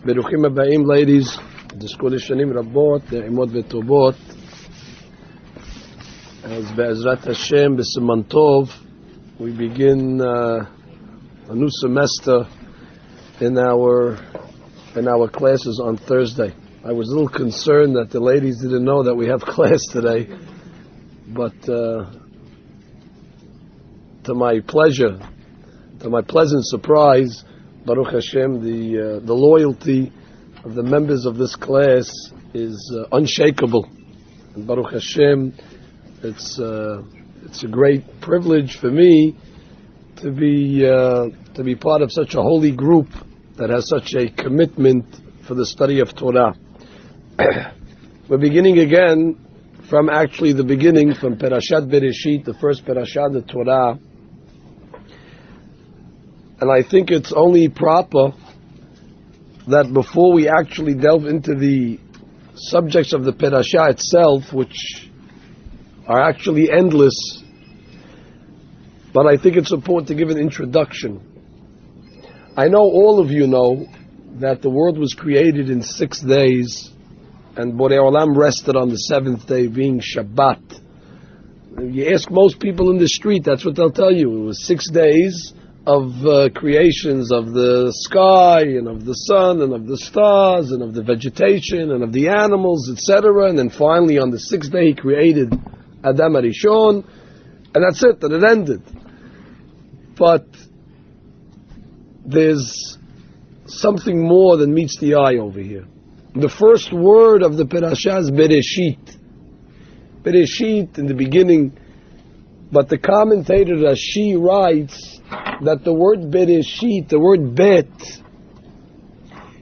ברוכים הבאים, ladies. תזכו לשנים רבות, נעימות וטובות. אז בעזרת השם, בסימן טוב, we begin a new semester in our classes on Thursday. I was a little concerned that the ladies didn't know that we have class today, but to my pleasant surprise, Baruch Hashem, the loyalty of the members of this class is unshakable. And Baruch Hashem, it's a great privilege for me to be part of such a holy group that has such a commitment for the study of Torah. We're beginning again from actually the beginning, from parashat bereshit, the first parashat of the Torah. And I think it's only proper that before we actually delve into the subjects of the parasha itself, which are actually endless, but I think it's important to give an introduction. I know all of you know that the world was created in 6 days, and Borei Olam rested on the 7th day, being Shabbat. You ask most people in the street, that's what they'll tell you. It was 6 days of creations of the sky and of the sun and of the stars and of the vegetation and of the animals, etc. And then finally on the 6th day he created Adam Arishon, and that's it, and it ended. But there's something more than meets the eye over here. The first word of the parasha is bereshit. Bereshit, in the beginning. But the commentator Rashi writes that the word bereshit, the word bet,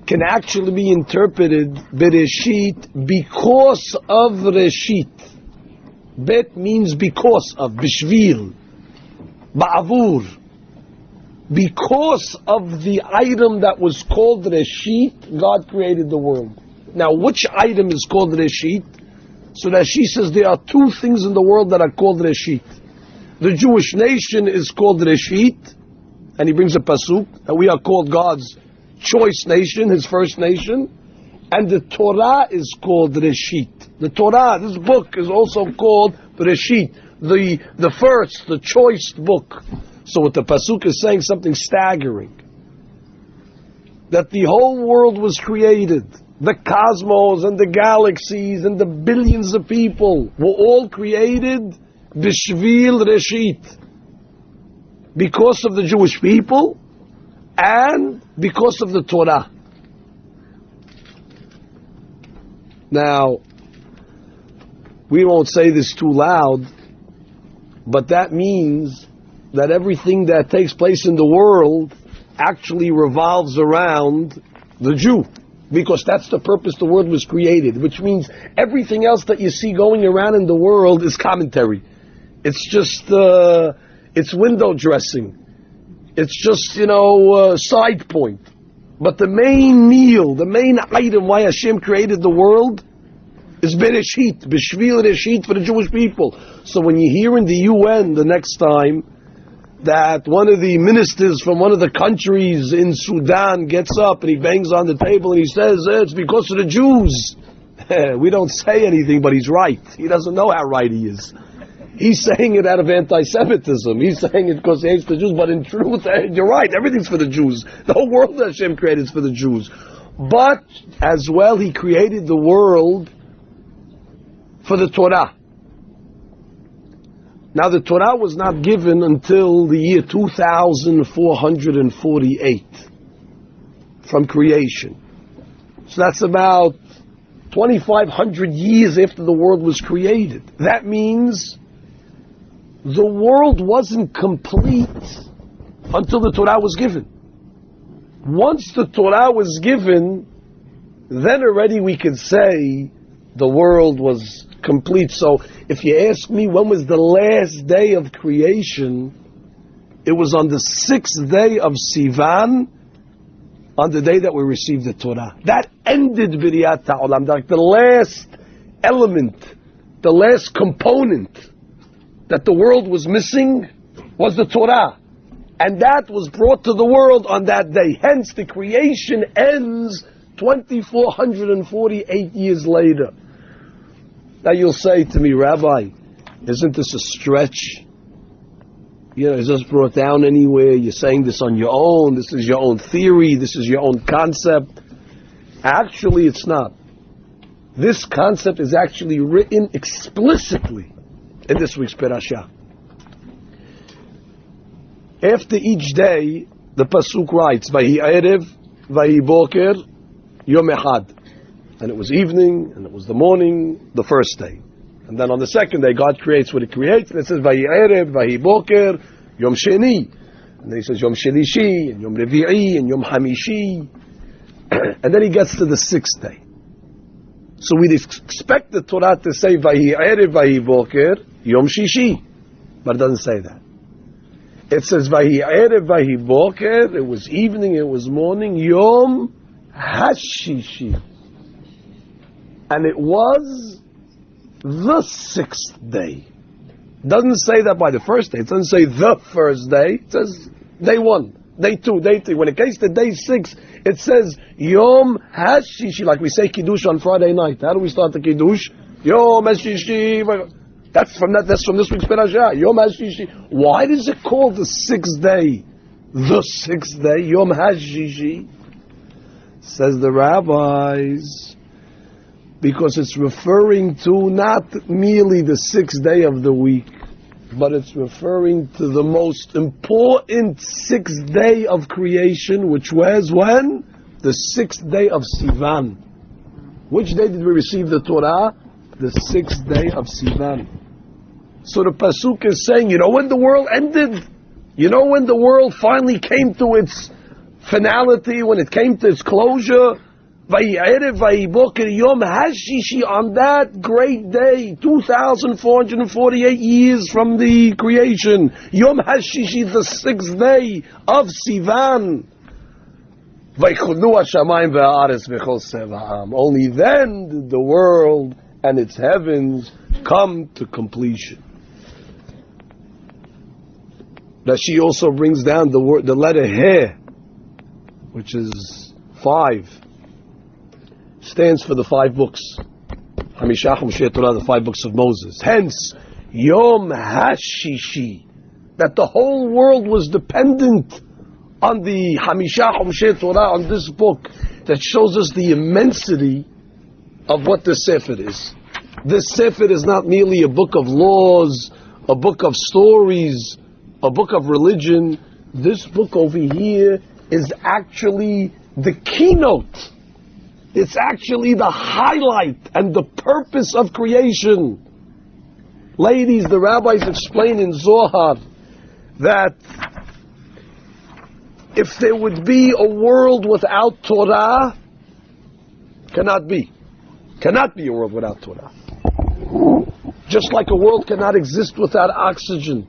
can actually be interpreted bereshit because of reshit. Bet means because of, bishvil, ba'avur. Because of the item that was called reshit, God created the world. Now, which item is called reshit? So Rashi says there are 2 things in the world that are called reshit. The Jewish nation is called Reshit, and he brings a pasuk that we are called God's choice nation, his first nation, and the Torah is called Reshit. The Torah, this book, is also called Bereshit, the first, the choice book. So what the pasuk is saying, something staggering, that the whole world was created, the cosmos and the galaxies and the billions of people were all created Bishvil Reshit, because of the Jewish people and because of the Torah. Now, we won't say this too loud, but that means that everything that takes place in the world actually revolves around the Jew, because that's the purpose the world was created, which means everything else that you see going around in the world is commentary. It's just, it's window dressing. It's just, side point. But the main meal, the main item why Hashem created the world is bereshit, b'shvil reshit, for the Jewish people. So when you hear in the UN the next time that one of the ministers from one of the countries in Sudan gets up and he bangs on the table and he says, it's because of the Jews. We don't say anything, but he's right. He doesn't know how right he is. He's saying it out of anti-Semitism. He's saying it because he hates the Jews. But in truth, you're right. Everything's for the Jews. The whole world that Hashem created is for the Jews. But as well, He created the world for the Torah. Now, the Torah was not given until the year 2448 from creation. So that's about 2,500 years after the world was created. That means the world wasn't complete until the Torah was given. Once the Torah was given, then already we could say the world was complete. So if you ask me when was the last day of creation, it was on the 6th day of Sivan, on the day that we received the Torah. That ended Biriyat Ha'olam. Like the last element, the last component that the world was missing was the Torah. And that was brought to the world on that day. Hence, the creation ends 2,448 years later. Now you'll say to me, Rabbi, isn't this a stretch? Is this brought down anywhere? You're saying this on your own. This is your own theory. This is your own concept. Actually, it's not. This concept is actually written explicitly in this week's parashat. After each day, the pasuk writes, Vahi Erev, Vahi Boker, Yom Echad. And it was evening, and it was the morning, the first day. And then on the second day, God creates what He creates, and it says, Vahi Erev, Vahi Boker, Yom Sheni. And then He says, Yom Shelishi, and Yom Revi'i, and Yom Hamishi. And then He gets to the sixth day. So we'd expect the Torah to say, Vahi Erev, Vahi Boker, Yom Shishi. But it doesn't say that. It says, Vahi Erev, Vahi Boker, it was evening, it was morning, Yom Hashishi. And it was the sixth day. It doesn't say that by the first day. It doesn't say the first day. It says day 1, day 2, day 3. When it comes to day 6, it says Yom Hashishi, like we say Kiddush on Friday night. How do we start the Kiddush? Yom Hashishi. That's from this week's parasha. Yom Hashishi. Why is it called the sixth day? The sixth day, Yom Hashishi. Says the rabbis, because it's referring to not merely the sixth day of the week, but it's referring to the most important sixth day of creation, which was when? The sixth day of Sivan. Which day did we receive the Torah? The sixth day of Sivan. So the pasuk is saying, when the world ended? When the world finally came to its finality, when it came to its closure? Vahi Erev, Vahi Boker, Yom Hashishi, on that great day, 2,448 years from the creation, Yom Hashishi, the sixth day of Sivan. Only then did the world and its heavens come to completion. Rashi also brings down the letter He, which is 5. Stands for the 5 books. Hamishach Moshe Torah, the 5 books of Moses. Hence, Yom Hashishi, that the whole world was dependent on the Hamishach Moshe Torah, on this book, that shows us the immensity of what the Sefer is. This Sefer is not merely a book of laws, a book of stories, a book of religion. This book over here is actually the keynote. It's actually the highlight and the purpose of creation. Ladies, the rabbis explain in Zohar that if there would be a world without Torah, cannot be a world without Torah. Just like a world cannot exist without oxygen.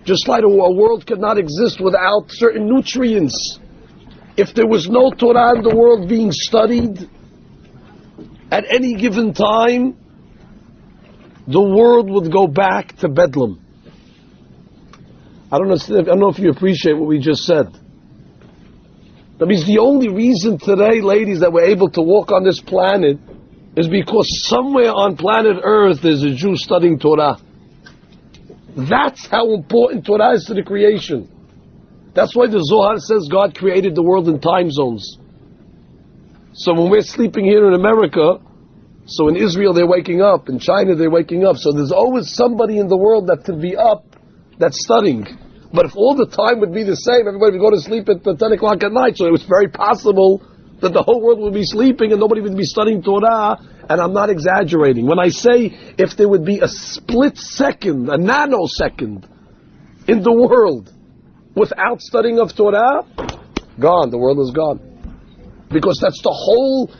Just like a world cannot exist without certain nutrients. If there was no Torah in the world being studied at any given time, the world would go back to Bedlam. I don't know if you appreciate what we just said. That means the only reason today, ladies, that we're able to walk on this planet is because somewhere on planet Earth there's a Jew studying Torah. That's how important Torah is to the creation. That's why the Zohar says God created the world in time zones. So when we're sleeping here in America, so in Israel they're waking up, in China they're waking up, so there's always somebody in the world that could be up that's studying. But if all the time would be the same, everybody would go to sleep at 10 o'clock at night, so it was very possible that the whole world would be sleeping and nobody would be studying Torah, and I'm not exaggerating. When I say if there would be a split second, a nanosecond in the world without studying of Torah, gone, the world is gone. Because that's the whole,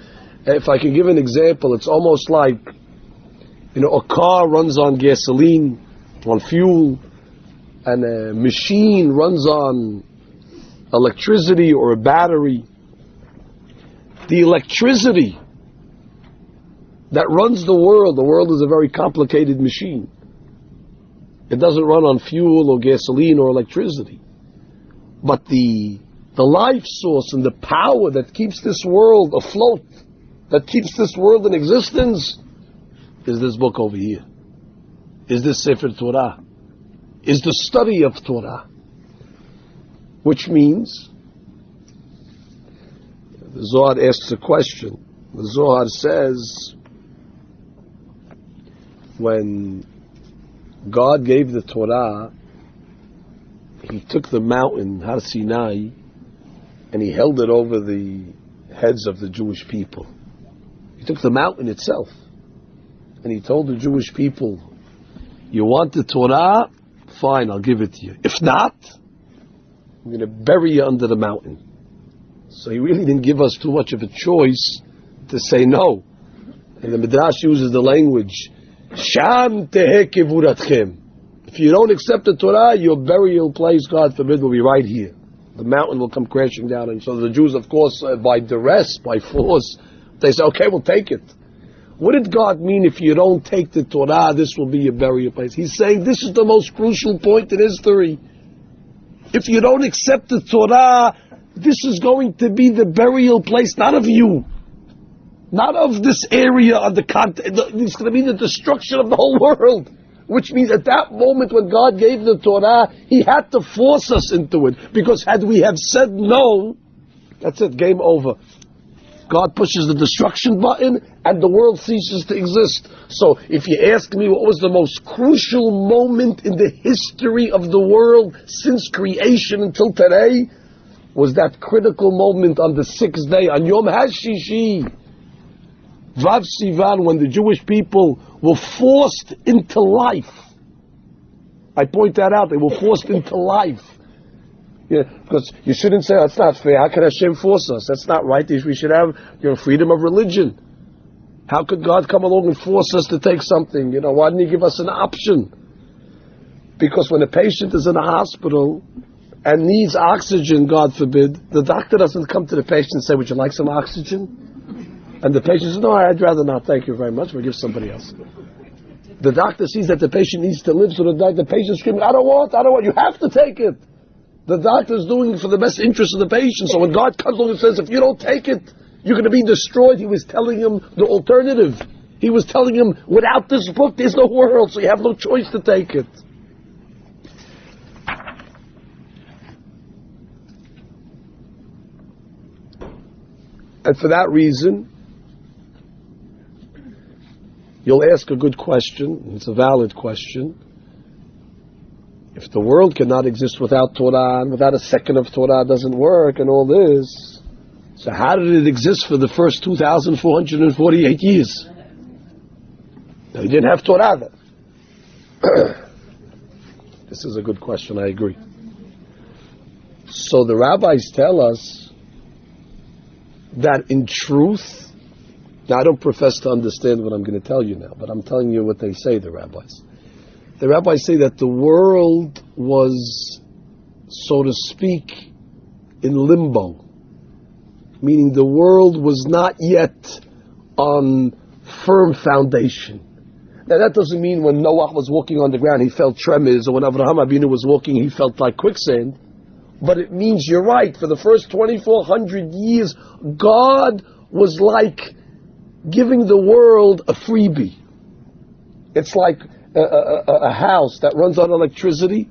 if I can give an example, it's almost like, a car runs on gasoline, on fuel, and a machine runs on electricity or a battery. The electricity that runs the world is a very complicated machine. It doesn't run on fuel or gasoline or electricity. But the the life source and the power that keeps this world afloat, that keeps this world in existence, is this book over here. Is this Sefer Torah. Is the study of Torah. Which means, the Zohar asks a question. The Zohar says, when God gave the Torah, He took the mountain, Har Sinai, and He held it over the heads of the Jewish people. He took the mountain itself, and He told the Jewish people, you want the Torah? Fine, I'll give it to you. If not, I'm going to bury you under the mountain. So He really didn't give us too much of a choice to say no. And the Midrash uses the language, Sham teheh kevuratchem. If you don't accept the Torah, your burial place, God forbid, will be right here. The mountain will come crashing down. And so the Jews, of course, by duress, by force, they say, okay, we'll take it. What did God mean if you don't take the Torah, this will be your burial place? He's saying this is the most crucial point in history. If you don't accept the Torah, this is going to be the burial place, not of you, not of this area of the continent. It's going to be the destruction of the whole world. Which means at that moment when God gave the Torah, He had to force us into it. Because had we have said no, that's it, game over. God pushes the destruction button and the world ceases to exist. So if you ask me what was the most crucial moment in the history of the world since creation until today, was that critical moment on the sixth day, on Yom HaShishi, Vav Sivan, when the Jewish people were forced into life. I point that out, they were forced into life. Yeah, because you shouldn't say, that's not fair, how can Hashem force us? That's not right, we should have freedom of religion. How could God come along and force us to take something? Why didn't He give us an option? Because when a patient is in a hospital and needs oxygen, God forbid, the doctor doesn't come to the patient and say, would you like some oxygen? And the patient says, no, I'd rather not, thank you very much, we'll give somebody else. The doctor sees that the patient needs to live, so the patient's screaming, I don't want, you have to take it. The doctor's doing it for the best interest of the patient. So when God comes along and says, if you don't take it, you're going to be destroyed, He was telling him the alternative. He was telling him, without this book, there's no world, so you have no choice to take it. And for that reason, you'll ask a good question, it's a valid question. If the world cannot exist without Torah, and without a second of Torah doesn't work, and all this, so how did it exist for the first 2,448 years? Now, you didn't have Torah then. This is a good question, I agree. So the rabbis tell us that in truth, now I don't profess to understand what I'm going to tell you now, but I'm telling you what they say, the rabbis. The rabbis say that the world was, so to speak, in limbo. Meaning the world was not yet on firm foundation. Now that doesn't mean when Noah was walking on the ground he felt tremors, or when Avraham Avinu was walking he felt like quicksand. But it means, you're right, for the first 2,400 years, God was like giving the world a freebie. It's like a house that runs on electricity,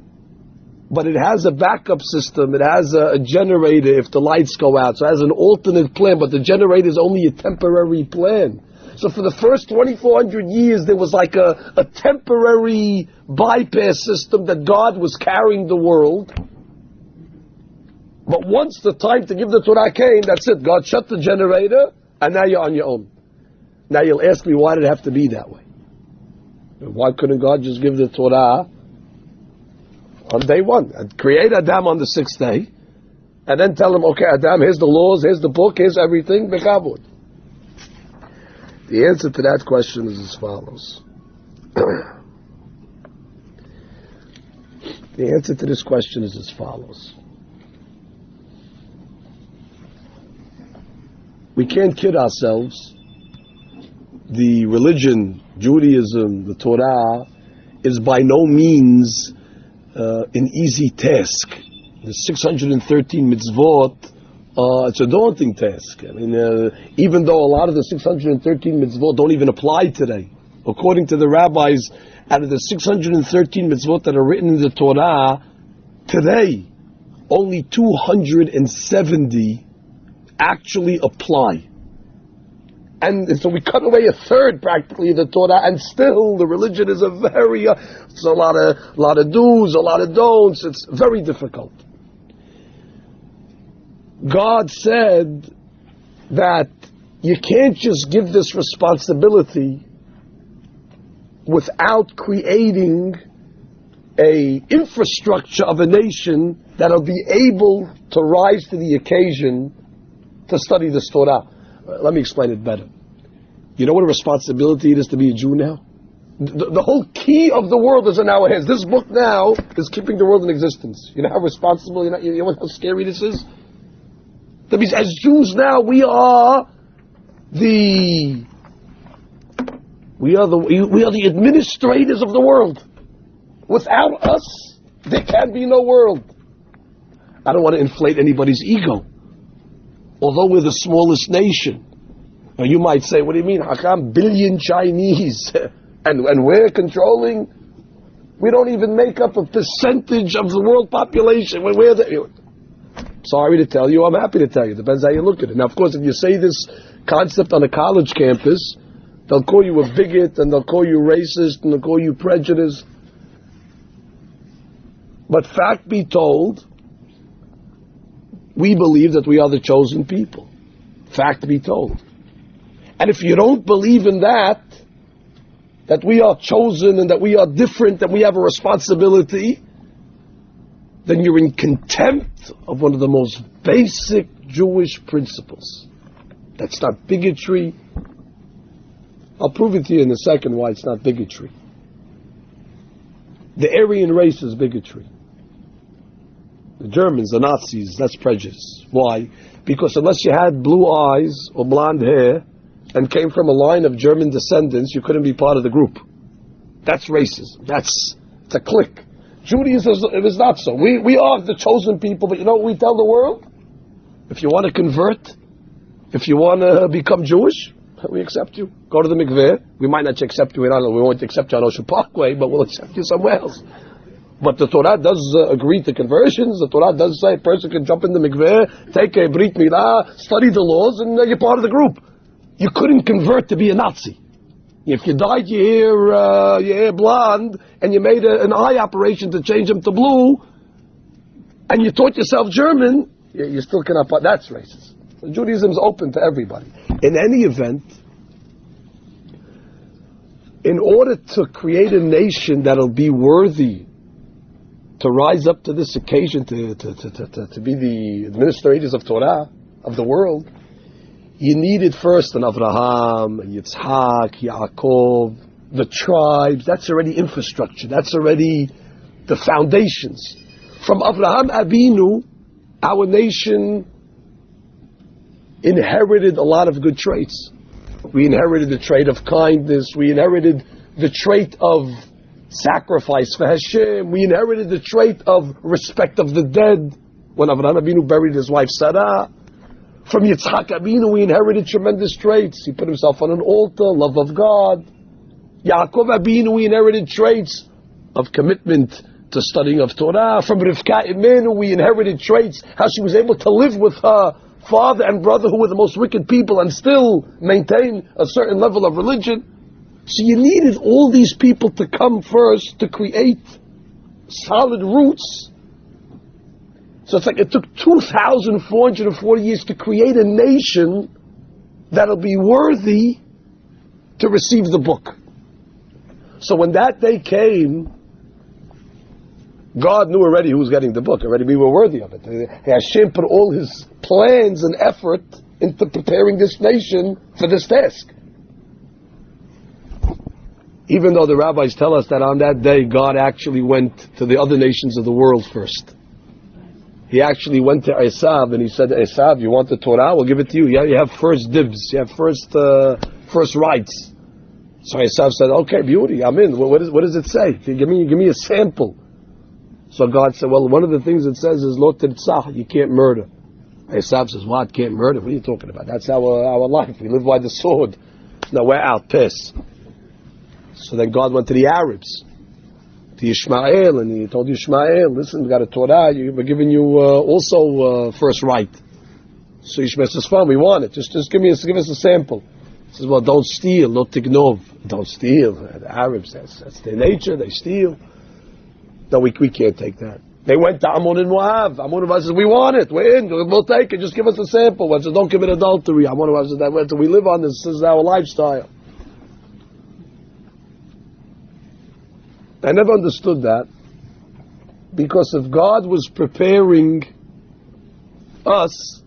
but it has a backup system, it has a generator if the lights go out, so it has an alternate plan, but the generator is only a temporary plan. So for the first 2,400 years, there was like a temporary bypass system that God was carrying the world. But once the time to give the Torah came, that's it. God shut the generator, and now you're on your own. Now you'll ask me, why did it have to be that way? Why couldn't God just give the Torah on day one? And create Adam on the sixth day, and then tell him, okay, Adam, here's the laws, here's the book, here's everything, bekavod. The answer to that question is as follows. The answer to this question is as follows. We can't kid ourselves. The religion, Judaism, the Torah, is by no means an easy task. The 613 mitzvot, it's a daunting task. I mean, even though a lot of the 613 mitzvot don't even apply today. According to the rabbis, out of the 613 mitzvot that are written in the Torah, today, only 270 actually apply. And so we cut away a third practically of the Torah, and still the religion is it's a lot of do's, a lot of don'ts. It's very difficult. God said that you can't just give this responsibility without creating a infrastructure of a nation that'll be able to rise to the occasion to study this Torah. Let me explain it better. You know what a responsibility it is to be a Jew now? The whole key of the world is in our hands. This book now is keeping the world in existence. You know how responsible, you know how scary this is? That means as Jews now, we are the administrators of the world. Without us, there can be no world. I don't want to inflate anybody's ego. Although we're the smallest nation. Now you might say, what do you mean? Hakam, billion Chinese. and we're controlling? We don't even make up a percentage of the world population. Sorry to tell you, I'm happy to tell you. Depends how you look at it. Now, of course, if you say this concept on a college campus, they'll call you a bigot, and they'll call you racist, and they'll call you prejudiced. But fact be told, we believe that we are the chosen people. Fact be told. And if you don't believe in that we are chosen and that we are different, that we have a responsibility, then you're in contempt of one of the most basic Jewish principles. That's not bigotry. I'll prove it to you in a second why it's not bigotry. The Aryan race is bigotry. The Germans, the Nazis, that's prejudice. Why? Because unless you had blue eyes or blonde hair and came from a line of German descendants, you couldn't be part of the group. That's racism. It's a clique. Judaism is not so. We are the chosen people, but you know what we tell the world? If you want to convert, if you want to become Jewish, we accept you. Go to the mikveh. We might not accept you. We won't accept you on Ocean Parkway, but we'll accept you somewhere else. But the Torah does agree to conversions. The Torah does say a person can jump in the mikveh, take a brit milah, study the laws, and you're part of the group. You couldn't convert to be a Nazi. If you dyed your hair blonde and you made an eye operation to change them to blue, and you taught yourself German, you still cannot. That's racist. So Judaism is open to everybody. In any event, in order to create a nation that'll be worthy to rise up to this occasion, to be the administrators of Torah, of the world, you needed first an Avraham, Yitzhak, Yaakov, the tribes. That's already infrastructure. That's already the foundations. From Avraham Abinu, our nation inherited a lot of good traits. We inherited the trait of kindness. We inherited the trait of sacrifice for Hashem. We inherited the trait of respect of the dead. When Avraham Abinu buried his wife Sarah, from Yitzhak Abinu we inherited tremendous traits. He put himself on an altar, love of God. Yaakov Abinu we inherited traits of commitment to studying of Torah. From Rivka Imenu we inherited traits, how she was able to live with her father and brother who were the most wicked people and still maintain a certain level of religion. So you needed all these people to come first to create solid roots. So it's like it took 2,440 years to create a nation that'll be worthy to receive the book. So when that day came, God knew already who was getting the book. Already we were worthy of it. Hashem put all his plans and effort into preparing this nation for this task. Even though the rabbis tell us that on that day God actually went to the other nations of the world first. He actually went to Esav and he said, Esav, you want the Torah? We'll give it to you. Yeah, you have first dibs. You have first rights. So Esav said, okay, beauty, I'm in. What does it say? Give me a sample. So God said, well, one of the things it says is lo tirtzah, you can't murder. Esav says, what? Can't murder? What are you talking about? That's our life. We live by the sword. No, we're out. Piss. So then God went to the Arabs, to Ishmael, and he told Ishmael, listen, we got a Torah, we're giving you also first right. So Ishmael says, fine, we want it. Just give us a sample. He says, well, don't steal, not tignov. Don't steal. The Arabs, that's their nature, they steal. No, we can't take that. They went to Ammon and Moab. Ammon and Moab says, we want it, we're in, we'll take it, just give us a sample. One says, don't commit adultery. Ammon and Moab says, we live on this is our lifestyle. I never understood that, because if God was preparing us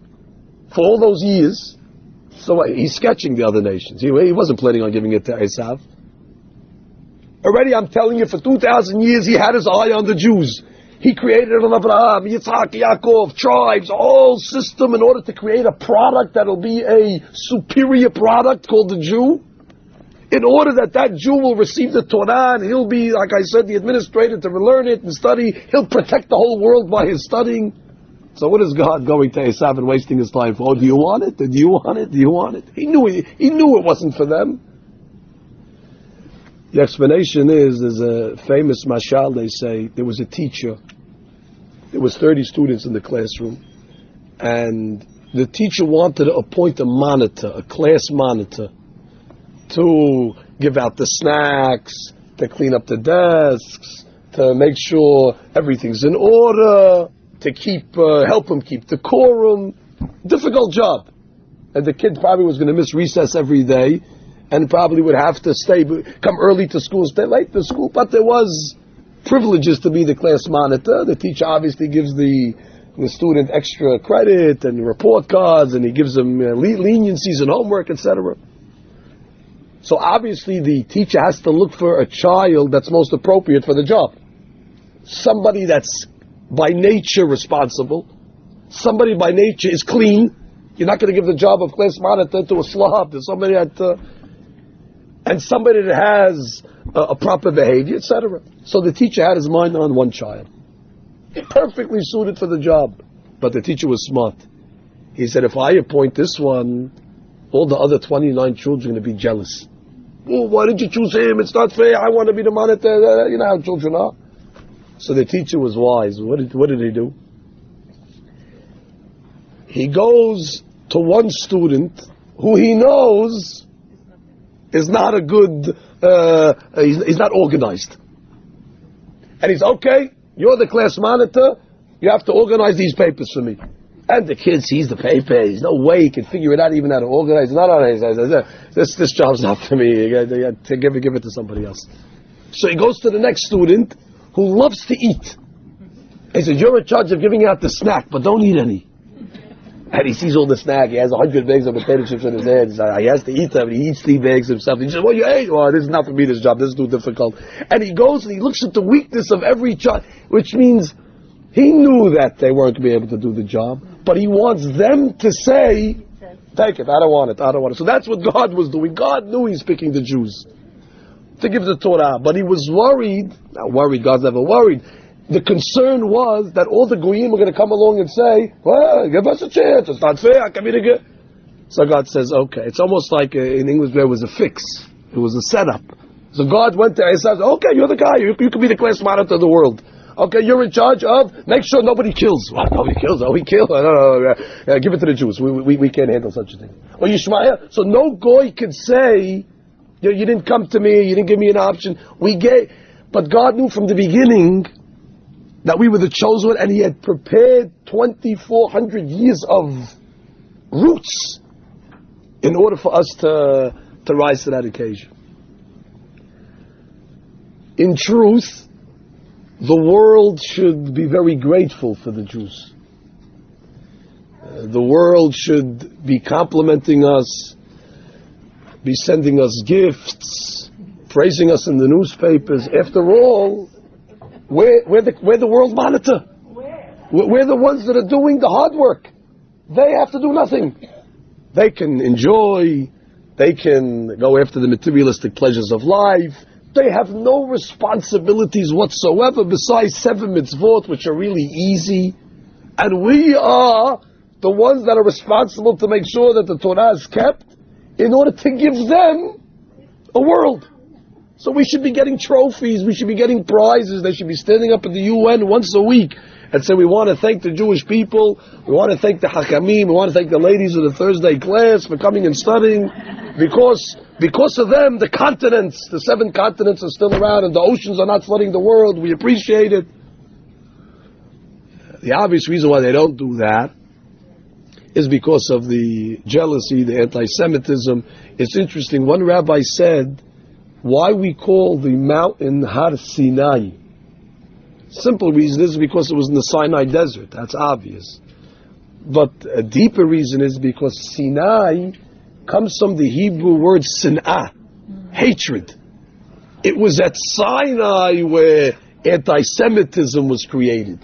for all those years, so he's sketching the other nations. He wasn't planning on giving it to Esav. Already, I'm telling you, for 2,000 years, he had his eye on the Jews. He created an Abraham, Yitzhak, Yaakov, tribes, a whole system in order to create a product that'll be a superior product called the Jew. In order that Jew will receive the Torah and he'll be, like I said, the administrator to learn it and study. He'll protect the whole world by his studying. So what is God going to Esav and wasting his time for? Oh, do you want it? Do you want it? Do you want it? He knew it wasn't for them. The explanation is, there's a famous mashal, they say, there was a teacher. There was 30 students in the classroom. And the teacher wanted to appoint a monitor, a class monitor, to give out the snacks, to clean up the desks, to make sure everything's in order, to help him keep decorum. Difficult job. And the kid probably was going to miss recess every day, and probably would have to come early to school, stay late to school. But there was privileges to be the class monitor. The teacher obviously gives the student extra credit and report cards, and he gives them leniencies and homework, etc. So obviously the teacher has to look for a child that's most appropriate for the job. Somebody that's by nature responsible. Somebody by nature is clean. You're not going to give the job of class monitor to a slob, to somebody that, and somebody that has a proper behavior, etc. So the teacher had his mind on one child, perfectly suited for the job. But the teacher was smart. He said, if I appoint this one, all the other 29 children are going to be jealous. Oh, why did you choose him? It's not fair. I want to be the monitor. You know how children are. So the teacher was wise. What did he do? He goes to one student who he knows is not a good, he's not organized. And he's, okay, you're the class monitor, you have to organize these papers for me. And the kid sees the paper, there's no way he can figure it out even how to organize it. This job's not for me, give it to somebody else. So he goes to the next student who loves to eat. He says, you're in charge of giving out the snack, but don't eat any. And he sees all the snack. He has 100 bags of potato chips in his hand. He has to eat them. He eats 3 bags himself. He says, well, you ate. Well, this is not for me, this job. This is too difficult. And he goes and he looks at the weakness of every child, which means he knew that they weren't going to be able to do the job. But he wants them to say, take it. I don't want it. I don't want it. So that's what God was doing. God knew he's picking the Jews to give the Torah. But he was worried. Not worried. God's never worried. The concern was that all the goyim were going to come along and say, well, give us a chance, it's not fair, So God says, okay. It's almost like in English there was a fix. It was a setup. So God went there and said, okay, you're the guy, you can be the class monitor of the world. Okay, you're in charge of, make sure nobody kills. What, nobody kills? Oh, we kill? No. Give it to the Jews. We can't handle such a thing. Or Yishmael. So no goy could say, you didn't come to me, you didn't give me an option. But God knew from the beginning that we were the chosen one, and he had prepared 2,400 years of roots in order for us to rise to that occasion. In truth, the world should be very grateful for the Jews. The world should be complimenting us, be sending us gifts, praising us in the newspapers. After all, we're the world monitor. We're the ones that are doing the hard work. They have to do nothing. They can enjoy. They can go after the materialistic pleasures of life. They have no responsibilities whatsoever besides 7 mitzvot, which are really easy. And we are the ones that are responsible to make sure that the Torah is kept in order to give them a world. So we should be getting trophies, we should be getting prizes, they should be standing up at the UN once a week and say, we want to thank the Jewish people, we want to thank the Hakamim, we want to thank the ladies of the Thursday class for coming and studying, because of them, the continents, the 7 continents are still around and the oceans are not flooding the world, we appreciate it. The obvious reason why they don't do that is because of the jealousy, the anti-Semitism. It's interesting, one rabbi said, why we call the mountain Har Sinai? Simple reason is because it was in the Sinai desert. That's obvious. But a deeper reason is because Sinai comes from the Hebrew word sin'ah, hatred. It was at Sinai where anti-Semitism was created.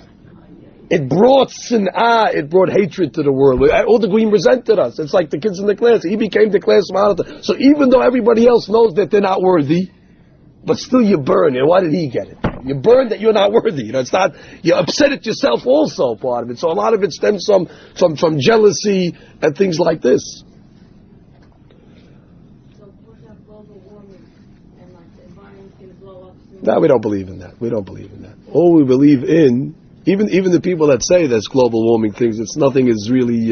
It brought sin'ah, it brought hatred to the world. All the Goyim resented us. It's like the kids in the class. He became the class monitor. So even though everybody else knows that they're not worthy, but still you burn. And why did he get it? You burn that you're not worthy. It's not, you upset it yourself also, part of it. So a lot of it stems from jealousy and things like this. So what about global warming and like the environment's going to blow up soon? No, we don't believe in that. We don't believe in that. All we believe in, even the people that say there's global warming things, nothing is really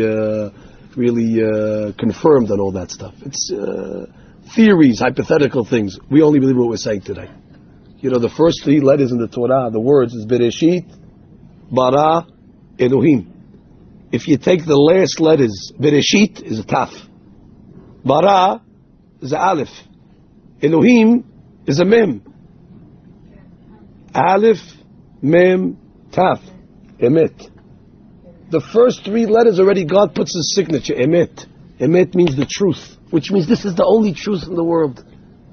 confirmed on all that stuff. It's theories, hypothetical things. We only believe what we're saying today. The first 3 letters in the Torah, the words is bereshit, bara, Elohim. If you take the last letters, bereshit is a taf, bara is a aleph, Elohim is a mem. Aleph, mem, taf, emet. The first 3 letters already God puts his signature, emet. Emet means the truth, which means this is the only truth in the world.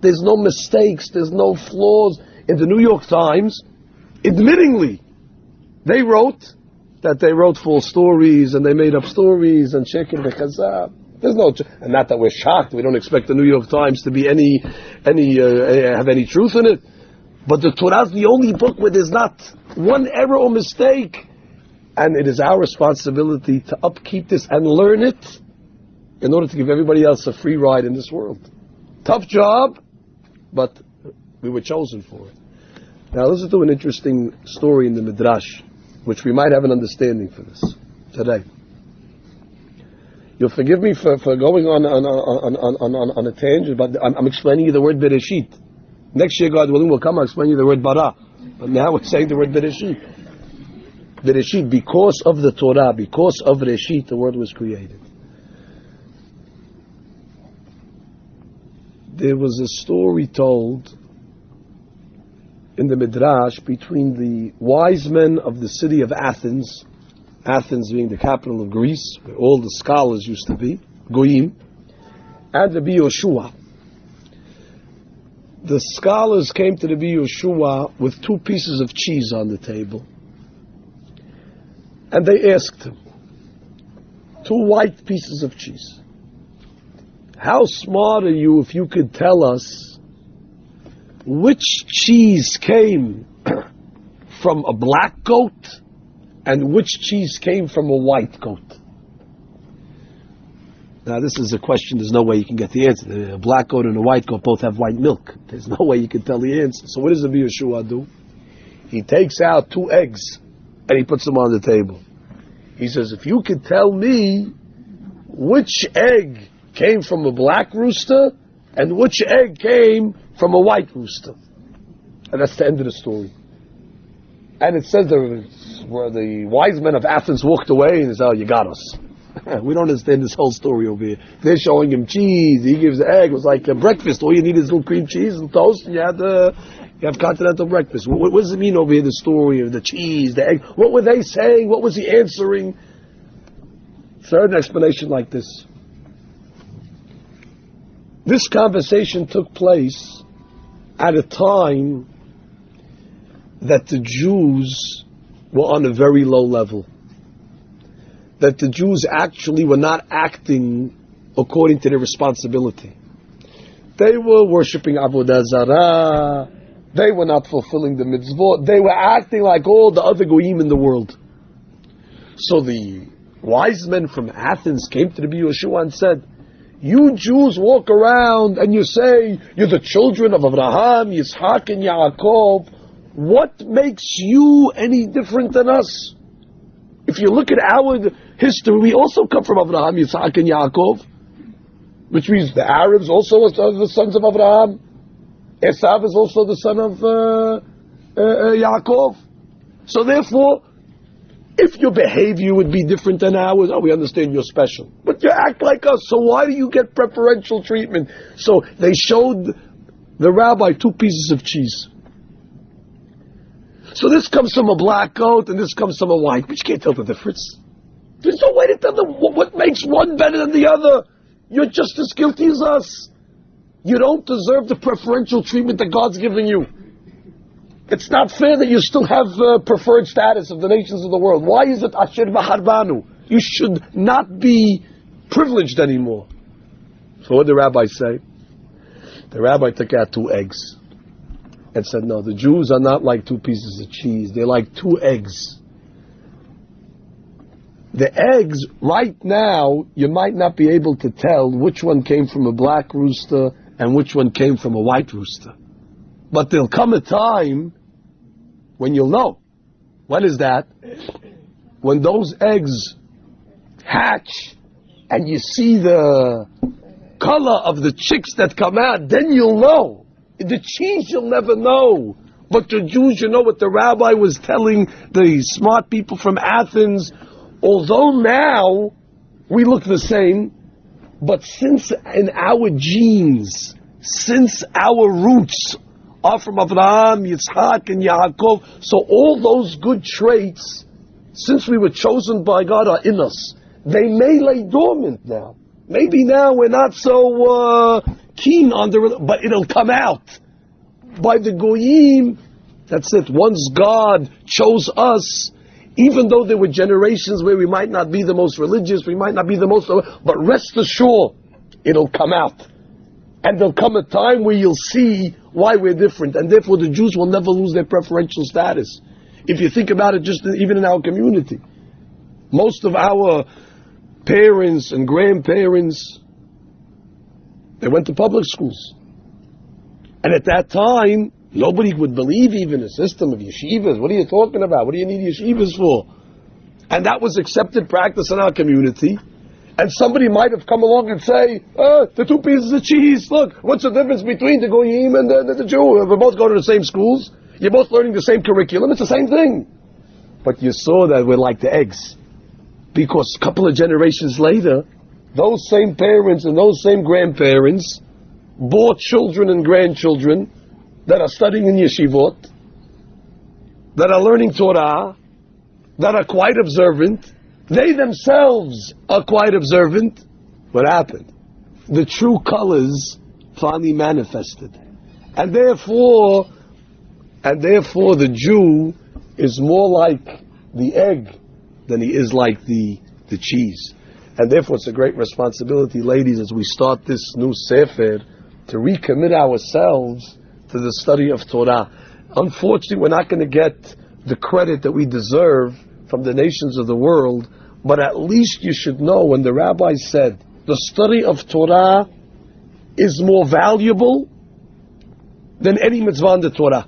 There's no mistakes, there's no flaws. In the New York Times, admittingly, they wrote that they wrote false stories and they made up stories and sheker bechazab. There's no, and not that we're shocked. We don't expect the New York Times to be have any truth in it. But the Torah is the only book where there's not one error or mistake. And it is our responsibility to upkeep this and learn it in order to give everybody else a free ride in this world. Tough job, but we were chosen for it. Now listen to an interesting story in the Midrash, which we might have an understanding for this today. You'll forgive me for going on a tangent, but I'm explaining you the word bereshit. Next year, God willing, will come, I'll explain you the word bara. But now we're saying the word bereshit. Bereshit, because of the Torah, because of Reshit, the world was created. There was a story told in the Midrash between the wise men of the city of Athens, Athens being the capital of Greece, where all the scholars used to be, Goyim, and Rabbi Yoshua. The scholars came to Rabbi Yoshua with 2 pieces of cheese on the table. And they asked him, 2 white pieces of cheese. How smart are you if you could tell us which cheese came from a black goat and which cheese came from a white goat? Now this is a question, there's no way you can get the answer. A black goat and a white goat both have white milk. There's no way you can tell the answer. So what does Rabbi Yeshua do? He takes out 2 eggs and he puts them on the table. He says, if you could tell me which egg came from a black rooster and which egg came from a white rooster. And that's the end of the story. And it says where the wise men of Athens walked away and he said, oh, you got us. We don't understand this whole story over here. They're showing him cheese, he gives the egg. It was like a breakfast. All you need is little cream cheese and toast and you have continental breakfast. What does it mean over here, the story of the cheese, the egg? What were they saying? What was he answering? Third explanation like this. This conversation took place at a time that the Jews were on a very low level. That the Jews actually were not acting according to their responsibility. They were worshipping Avodah Zarah, They were not fulfilling the mitzvot. They were acting like all the other goyim in the world. So the wise men from Athens came to Rabbi Yehoshua and said, you Jews walk around and you say you're the children of Abraham, Yitzhak, and Yaakov. What makes you any different than us? If you look at our history, we also come from Abraham, Yitzhak, and Yaakov, which means the Arabs also are the sons of Abraham. Esav is also the son of Yaakov. So therefore, if your behavior would be different than ours, we understand you're special. But you act like us, so why do you get preferential treatment? So they showed the rabbi 2 pieces of cheese. So this comes from a black coat and this comes from a white, but you can't tell the difference. There's no way to tell them what makes one better than the other. You're just as guilty as us. You don't deserve the preferential treatment that God's giving you. It's not fair that you still have preferred status of the nations of the world. Why is it Asher Baharbanu? You should not be privileged anymore. So what did the rabbi say? The rabbi took out 2 eggs and said, no, the Jews are not like 2 pieces of cheese. They're like 2 eggs. The eggs, right now, you might not be able to tell which one came from a black rooster and which one came from a white rooster. But there'll come a time when you'll know. When is that? When those eggs hatch and you see the color of the chicks that come out, then you'll know. The cheese you'll never know. But the Jews, you know what the rabbi was telling the smart people from Athens, although now we look the same, but since in our genes, since our roots are from Abraham, Yitzhak, and Yaakov, so all those good traits, since we were chosen by God, are in us. They may lay dormant now. Maybe now we're not so keen on but it'll come out. By the Goyim, that's it. Once God chose us, even though there were generations where we might not be the most religious, we might not be the most, but rest assured, it'll come out. And there'll come a time where you'll see why we're different. And therefore the Jews will never lose their preferential status. If you think about it, just even in our community, most of our parents and grandparents, they went to public schools. And at that time, nobody would believe even a system of yeshivas. What are you talking about? What do you need yeshivas for? And that was accepted practice in our community. And somebody might have come along and say, the 2 pieces of cheese, look, what's the difference between the Goyim and the Jew? We're both going to the same schools. You're both learning the same curriculum. It's the same thing. But you saw that we're like the eggs. Because a couple of generations later, those same parents and those same grandparents bore children and grandchildren that are studying in yeshivot, that are learning Torah, that are quite observant. They themselves are quite observant. What happened? The true colors finally manifested. And therefore the Jew is more like the egg than he is like the cheese. And therefore it's a great responsibility, ladies, as we start this new Sefer, to recommit ourselves to the study of Torah. Unfortunately, we're not going to get the credit that we deserve from the nations of the world, but at least you should know when the rabbi said the study of Torah is more valuable than any mitzvah in the Torah.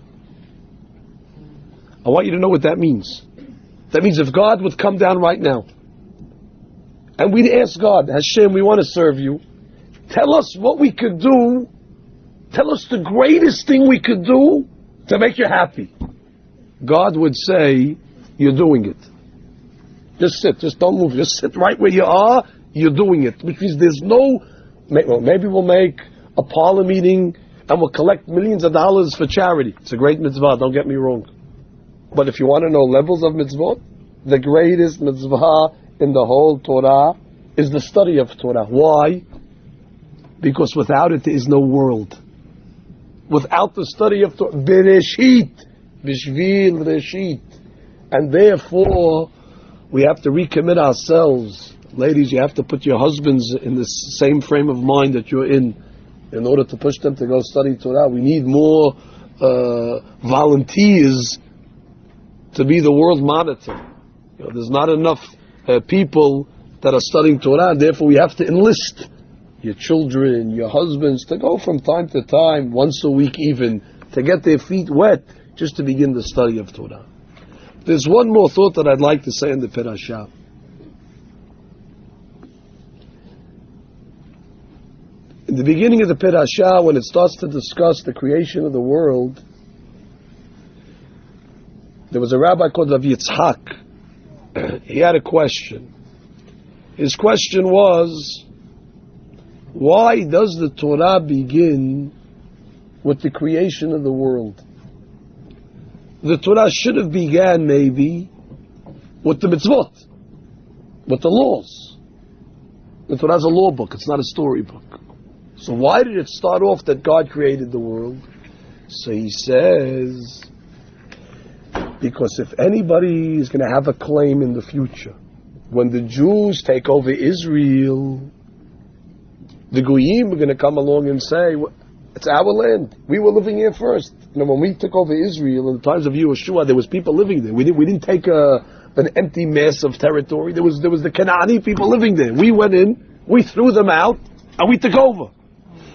I want you to know what that means. That means if God would come down right now and we'd ask God, Hashem, we want to serve you, tell us what we could do, tell us the greatest thing we could do to make you happy. God would say, you're doing it. Just sit, just don't move, just sit right where you are, you're doing it. Which means there's no, maybe we'll make a parlor meeting and we'll collect millions of dollars for charity. It's a great mitzvah, don't get me wrong. But if you want to know levels of mitzvot, the greatest mitzvah in the whole Torah is the study of Torah. Why? Because without it there is no world. Without the study of Torah, bereshit, bishvil reshit. And therefore, we have to recommit ourselves. Ladies, you have to put your husbands in the same frame of mind that you're in order to push them to go study Torah. We need more volunteers to be the world monitor. There's not enough people that are studying Torah, and therefore we have to enlist your children, your husbands, to go from time to time, once a week even, to get their feet wet, just to begin the study of Torah. There's one more thought that I'd like to say in the parashat. In the beginning of the parashat, when it starts to discuss the creation of the world, there was a rabbi called Rabbi Yitzhak. He had a question. His question was, why does the Torah begin with the creation of the world? The Torah should have began maybe with the mitzvot, with the laws. The Torah is a law book, it's not a storybook. So why did it start off that God created the world? So he says, because if anybody is going to have a claim in the future, when the Jews take over Israel, the Goyim are going to come along and say, it's our land. We were living here first. When we took over Israel in the times of Yehoshua, there was people living there. We didn't take an empty mass of territory. There was the Canaanite people living there. We went in, we threw them out, and we took over.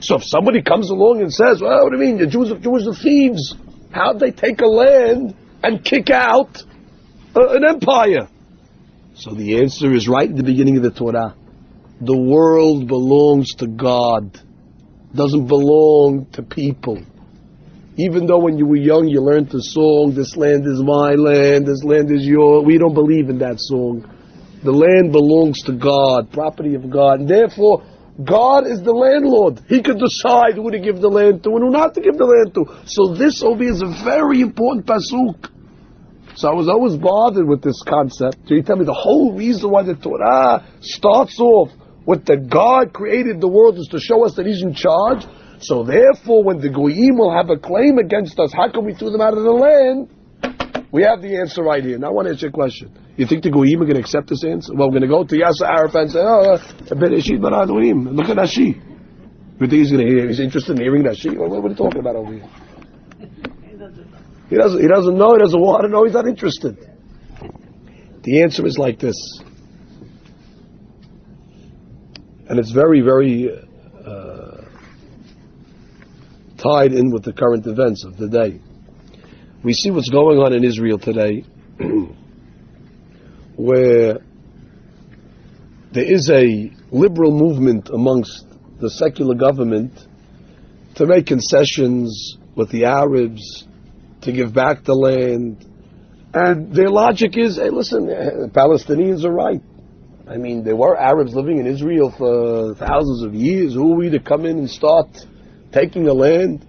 So if somebody comes along and says, well, what do you mean? The Jews are thieves. How'd they take a land and kick out an empire? So the answer is right at the beginning of the Torah. The world belongs to God. It doesn't belong to people. Even though when you were young you learned the song, this land is my land, this land is yours, we don't believe in that song. The land belongs to God, property of God, and therefore God is the landlord. He could decide who to give the land to and who not to give the land to. So this over is a very important pasuk. So I was always bothered with this concept. So you tell me the whole reason why the Torah starts off with that God created the world is to show us that He's in charge. So therefore, when the Goyim will have a claim against us, how come we threw them out of the land? We have the answer right here. Now I want to ask you a question. You think the Goyim are going to accept this answer? Well, we're going to go to Yasser Arafat and say, bereshit bara Elohim. Look at Rashi. You think he's going to hear? He's interested in hearing Rashi? What are you talking about over here? He doesn't know. He doesn't want to know. He's not interested. The answer is like this, and it's very, very tied in with the current events of the day. We see what's going on in Israel today, where there is a liberal movement amongst the secular government to make concessions with the Arabs, to give back the land. And their logic is, hey, listen, the Palestinians are right. I mean, there were Arabs living in Israel for thousands of years. Who are we to come in and start taking a land?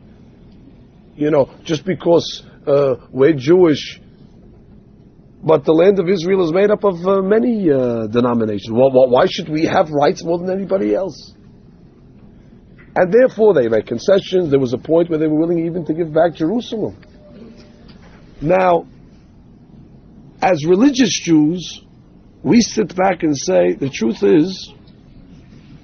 Just because we're Jewish. But the land of Israel is made up of many denominations. Why should we have rights more than anybody else? And therefore they make concessions. There was a point where they were willing even to give back Jerusalem. Now, as religious Jews, we sit back and say, the truth is,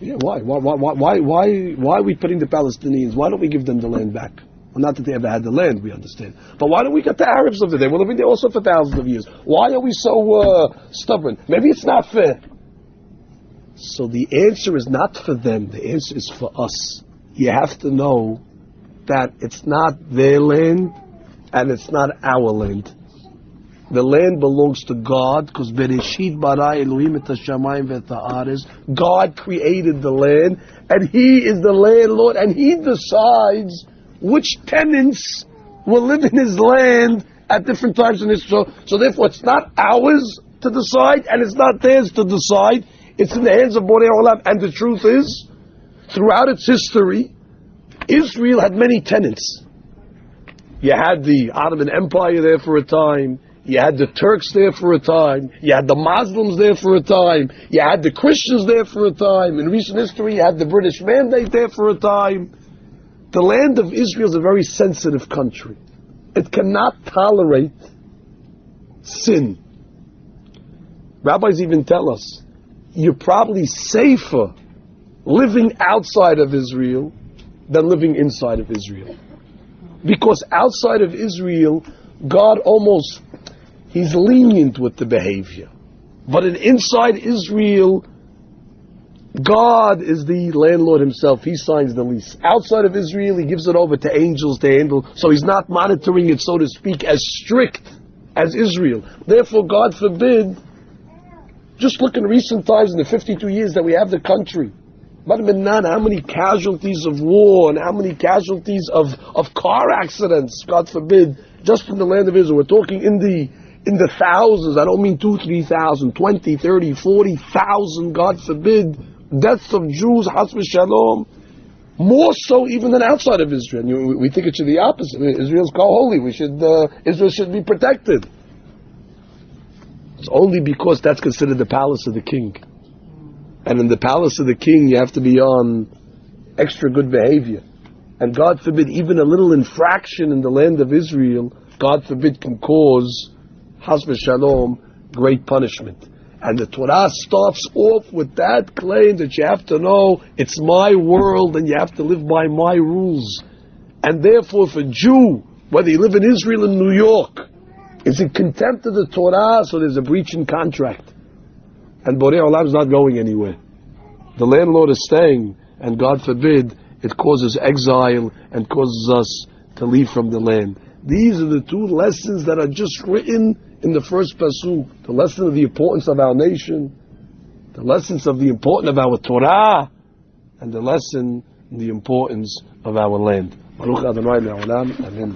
why? Why are we putting the Palestinians? Why don't we give them the land back? Well, not that they ever had the land, we understand. But why don't we get the Arabs over there? They were living there also for thousands of years. Why are we so stubborn? Maybe it's not fair. So the answer is not for them. The answer is for us. You have to know that it's not their land and it's not our land. The land belongs to God, because bereshit bara Elohim et hashamayim ve'et haaretz. God created the land, and He is the landlord, and He decides which tenants will live in His land at different times in history. So therefore, it's not ours to decide, and it's not theirs to decide. It's in the hands of Borei Olam. And the truth is, throughout its history, Israel had many tenants. You had the Ottoman Empire there for a time. You had the Turks there for a time. You had the Muslims there for a time. You had the Christians there for a time. In recent history, you had the British Mandate there for a time. The land of Israel is a very sensitive country. It cannot tolerate sin. Rabbis even tell us, you're probably safer living outside of Israel than living inside of Israel. Because outside of Israel, God almost, He's lenient with the behavior. But inside Israel, God is the landlord himself. He signs the lease. Outside of Israel, He gives it over to angels to handle. So He's not monitoring it, so to speak, as strict as Israel. Therefore, God forbid, just look in recent times, in the 52 years that we have the country, how many casualties of war and how many casualties of car accidents, God forbid, just in the land of Israel. We're talking in the thousands. I don't mean 2,000, 3,000, 20, 30, 40,000, God forbid, deaths of Jews, Has v'Shalom, more so even than outside of Israel. We think it should be the opposite. Israel's called holy. Israel should be protected. It's only because that's considered the palace of the king. And in the palace of the king, you have to be on extra good behavior. And God forbid, even a little infraction in the land of Israel, God forbid, can cause, Has v'Shalom, great punishment. And the Torah starts off with that claim that you have to know it's my world and you have to live by my rules. And therefore, if a Jew, whether you live in Israel or New York, is in contempt of the Torah, so there's a breach in contract. And Borei Olam is not going anywhere. The landlord is staying, and God forbid, it causes exile and causes us to leave from the land. These are the two lessons that are just written in the first pasuk. The lesson of the importance of our nation, the lessons of the importance of our Torah, and the lesson in the importance of our land. Baruch Adonai le'olam. Amen.